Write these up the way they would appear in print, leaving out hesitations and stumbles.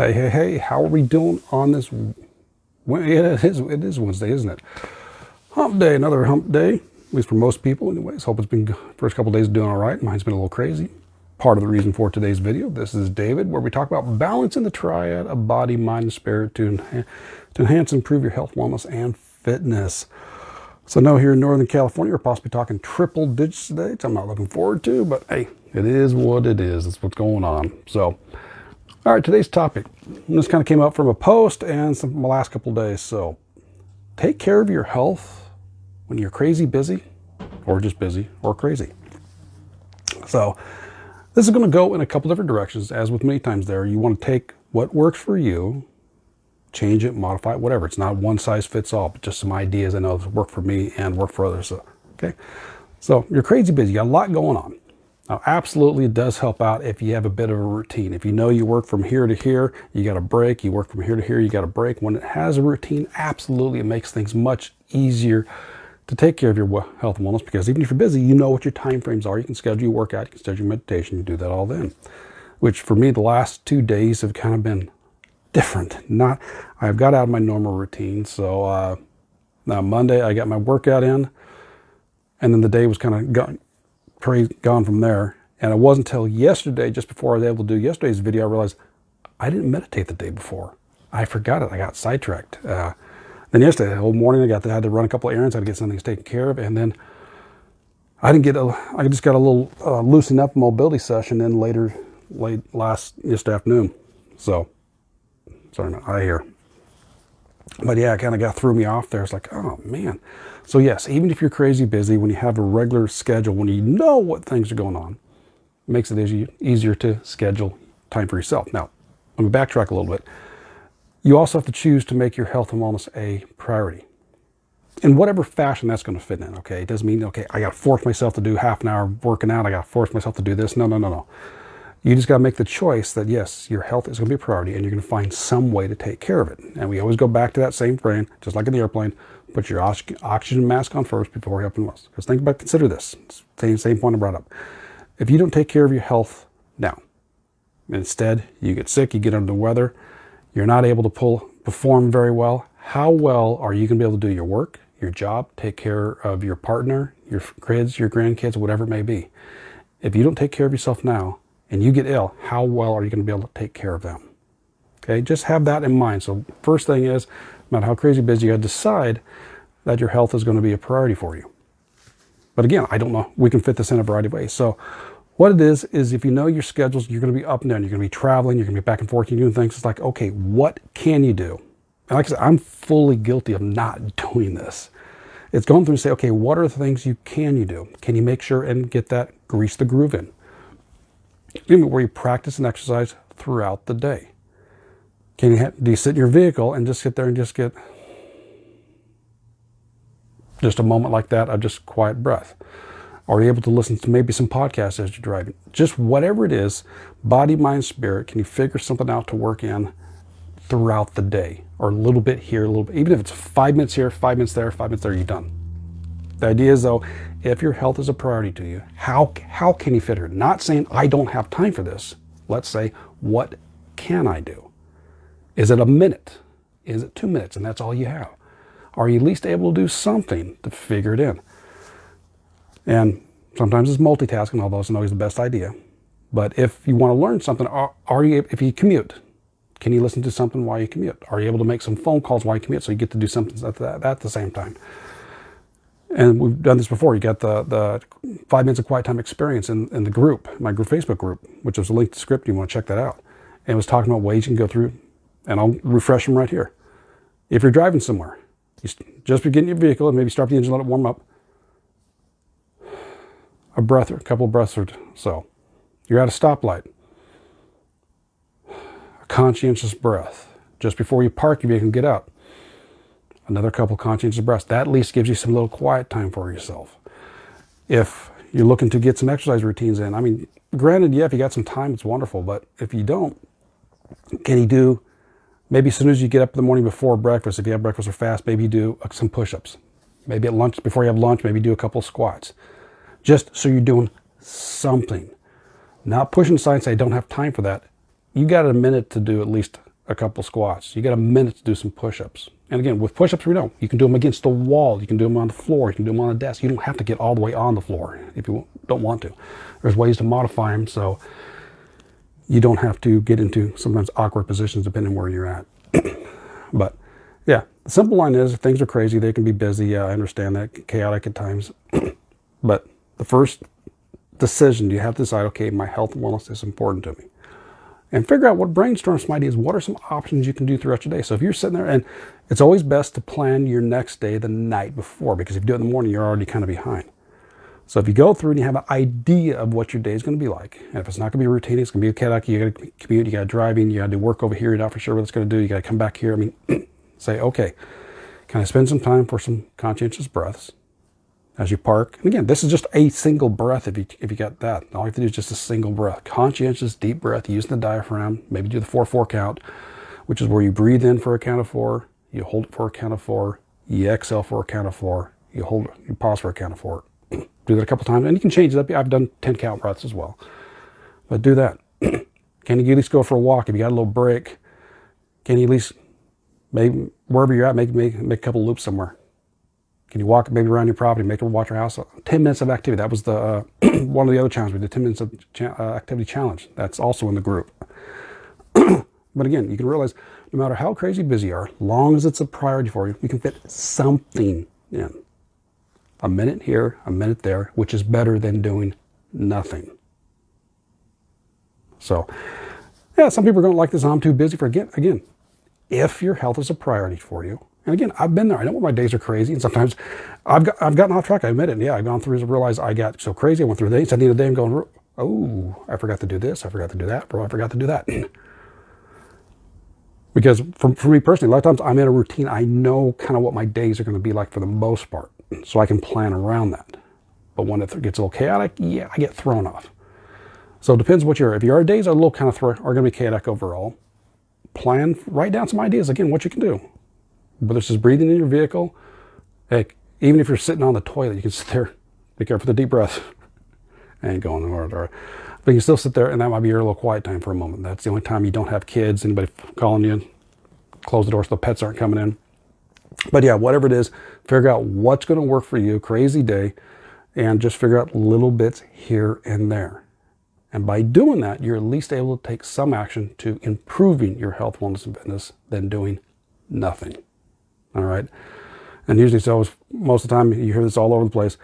Hey, how are we doing on this? It is Wednesday, isn't it? Hump day, another hump day, at least for most people anyways. Hope it's been, first couple days doing all right. Mine's been a little crazy. Part of the reason for today's video. This is David, where we talk about balancing the triad of body, mind, and spirit to enhance and improve your health, wellness, and fitness. So I know here in Northern California, we're possibly talking triple digits today, which I'm not looking forward to, but hey, it is what it is. That's what's going on. So, all right, today's topic. This kind of came up from a post and my last couple of days. So, take care of your health when you're crazy busy, or just busy, or crazy. So, this is going to go in a couple different directions. As with many times there, you want to take what works for you, change it, modify it, whatever. It's not one size fits all, but just some ideas I know that work for me and work for others. So, okay. So, you're crazy busy. You got a lot going on. Now, absolutely, it does help out if you have a bit of a routine. If you know you work from here to here, you got a break. You work from here to here, you got a break. When it has a routine, absolutely, it makes things much easier to take care of your health and wellness, because even if you're busy, you know what your time frames are. You can schedule your workout, you can schedule your meditation, you do that all then. Which for me, the last 2 days have kind of been different. I've got out of my normal routine. So now Monday, I got my workout in, and then the day was kind of gone from there. And it wasn't until yesterday, just before I was able to do yesterday's video, I realized I didn't meditate the day before. I forgot it. I got sidetracked. Then yesterday, the whole morning, I had to run a couple of errands. I had to get some things taken care of, and then I just got a little loosen up mobility session in late yesterday afternoon. So sorry, I'm out of here. But yeah, it kind of threw me off there. It's like, oh man. So yes, even if you're crazy busy, when you have a regular schedule, when you know what things are going on, it makes it easier to schedule time for yourself. Now, let me backtrack a little bit. You also have to choose to make your health and wellness a priority. In whatever fashion that's going to fit in, okay? It doesn't mean, okay, I got to force myself to do half an hour working out. I got to force myself to do this. No. You just got to make the choice that, yes, your health is going to be a priority, and you're going to find some way to take care of it. And we always go back to that same frame, just like in the airplane. Put your oxygen mask on first before you open the mask. Because consider this. Same point I brought up. If you don't take care of your health now, instead you get sick, you get under the weather, you're not able to perform very well, how well are you going to be able to do your work, your job, take care of your partner, your kids, your grandkids, whatever it may be? If you don't take care of yourself now, and you get ill, how well are you going to be able to take care of them? Okay, just have that in mind. So first thing is, no matter how crazy busy, you got to decide that your health is going to be a priority for you. But again, I don't know. We can fit this in a variety of ways. So what it is if you know your schedules, you're going to be up and down. You're going to be traveling. You're going to be back and forth. You're doing things. It's like, okay, what can you do? And like I said, I'm fully guilty of not doing this. It's going through and say, okay, what are the things you do? Can you make sure and get that grease the groove in? Where you practice and exercise throughout the day. Do you sit in your vehicle and just sit there and just get just a moment like that of just quiet breath? Are you able to listen to maybe some podcasts as you're driving? Just whatever it is, body, mind, spirit, can you figure something out to work in throughout the day? Or a little bit here, a little bit, even if it's 5 minutes here, 5 minutes there, 5 minutes there, you're done. The idea is, though, if your health is a priority to you, how can you fit it? Not saying I don't have time for this. Let's say, what can I do? Is it a minute? Is it 2 minutes? And that's all you have. Are you at least able to do something to figure it in? And sometimes it's multitasking, although it's not always the best idea. But if you want to learn something, if you commute, can you listen to something while you commute? Are you able to make some phone calls while you commute so you get to do something at the same time? And we've done this before. You got the 5 minutes of quiet time experience in the group, my group Facebook group, which was a link to the script. You want to check that out. And it was talking about ways you can go through, and I'll refresh them right here. If you're driving somewhere, you just begin your vehicle and maybe start the engine, let it warm up. A couple of breaths or so. You're at a stoplight. A conscientious breath. Just before you park your vehicle and get out. Another couple conscientious breaths. That at least gives you some little quiet time for yourself. If you're looking to get some exercise routines in, I mean, granted, yeah, if you got some time, it's wonderful. But if you don't, can you do, maybe as soon as you get up in the morning before breakfast, if you have breakfast or fast, maybe you do some push-ups. Maybe at lunch, before you have lunch, maybe do a couple of squats. Just so you're doing something. Not pushing aside and say, I don't have time for that. You got a minute to do at least a couple squats. You got a minute to do some push-ups. And again, with push-ups, we know you can do them against the wall. You can do them on the floor. You can do them on a desk. You don't have to get all the way on the floor if you don't want to. There's ways to modify them so you don't have to get into sometimes awkward positions depending on where you're at. But yeah, the simple line is, if things are crazy, they can be busy. Yeah, I understand that, chaotic at times. But the first decision, you have to decide, okay, my health and wellness is important to me. And figure out what, brainstorm some ideas. What are some options you can do throughout your day? So if you're sitting there, and it's always best to plan your next day the night before, because if you do it in the morning, you're already kind of behind. So if you go through and you have an idea of what your day is going to be like, and if it's not going to be routine, it's going to be chaotic, you got to commute, you got to drive in, you got to do work over here, you're not for sure what it's going to do, you got to come back here. I mean, say, okay, can I spend some time for some conscientious breaths as you park? And again, this is just a single breath if you got that. All you have to do is just a single breath. Conscientious, deep breath, using the diaphragm. Maybe do the 4-4 count, which is where you breathe in for a count of 4, you hold it for a count of 4, you exhale for a count of 4, you pause for a count of 4. Do that a couple times, and you can change it up. I've done 10 count breaths as well. But do that. Can you at least go for a walk? If you got a little break, can you at least, maybe wherever you're at, make a couple loops somewhere? Can you walk maybe around your property, make it watch your house? 10 minutes of activity. That was the one of the other challenges. We did 10 minutes of activity challenge. That's also in the group. But again, you can realize no matter how crazy busy you are, long as it's a priority for you, you can fit something in. A minute here, a minute there, which is better than doing nothing. So, yeah, some people are going to like this. I'm too busy for again. If your health is a priority for you, and again, I've been there. I know when my days are crazy, and sometimes I've gotten off track. I admit it. Yeah, I've gone through and realized I got so crazy. I went through the days. At the end of the day, I'm going, oh, I forgot to do this. I forgot to do that. Bro, I forgot to do that. Because for me personally, a lot of times I'm in a routine. I know kind of what my days are going to be like for the most part, so I can plan around that. But when it gets a little chaotic, yeah, I get thrown off. So it depends what if your days are a little kind of are going to be chaotic overall, write down some ideas, again, what you can do. Whether it's just breathing in your vehicle, heck, even if you're sitting on the toilet, you can sit there, be careful with the deep breath. I ain't going all right. But you can still sit there, and that might be your little quiet time for a moment. That's the only time you don't have kids, anybody calling you, close the door so the pets aren't coming in. But yeah, whatever it is, figure out what's going to work for you, crazy day, and just figure out little bits here and there. And by doing that, you're at least able to take some action to improving your health, wellness, and fitness than doing nothing. All right? And usually, so most of the time, you hear this all over the place.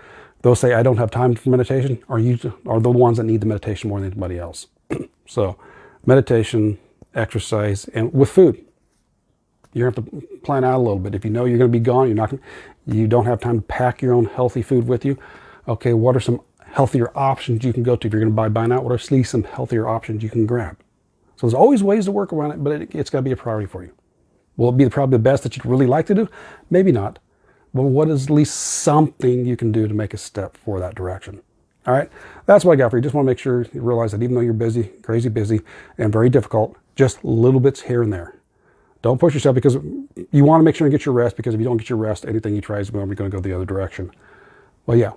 Those say, I don't have time for meditation, are the ones that need the meditation more than anybody else. So meditation, exercise, and with food. You have to plan out a little bit. If you know you're going to be gone, you don't have time to pack your own healthy food with you. Okay, what are some healthier options you can go to? If you're going to buy now, what are at least some healthier options you can grab? So there's always ways to work around it, but it's got to be a priority for you. Will it be probably the best that you'd really like to do? Maybe not. But what is at least something you can do to make a step for that direction? All right, that's what I got for you. Just want to make sure you realize that even though you're busy, crazy busy, and very difficult, just little bits here and there. Don't push yourself, because you want to make sure you get your rest, because if you don't get your rest, anything you try is going to go the other direction. Well, yeah.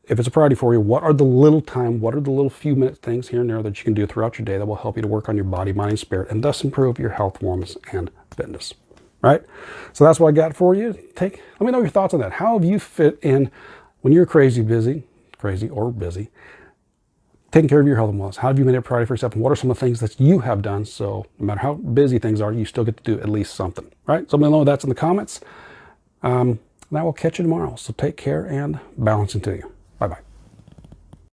If it's a priority for you, what are the little few minute things here and there that you can do throughout your day that will help you to work on your body, mind, and spirit, and thus improve your health, wellness, and fitness? Right? So that's what I got for you. Let me know your thoughts on that. How have you fit in when you're crazy or busy, taking care of your health and wellness? How have you made it a priority for yourself? And what are some of the things that you have done so no matter how busy things are, you still get to do at least something, right? So let me know that's in the comments. And I will catch you tomorrow. So take care and balance into you. Bye-bye.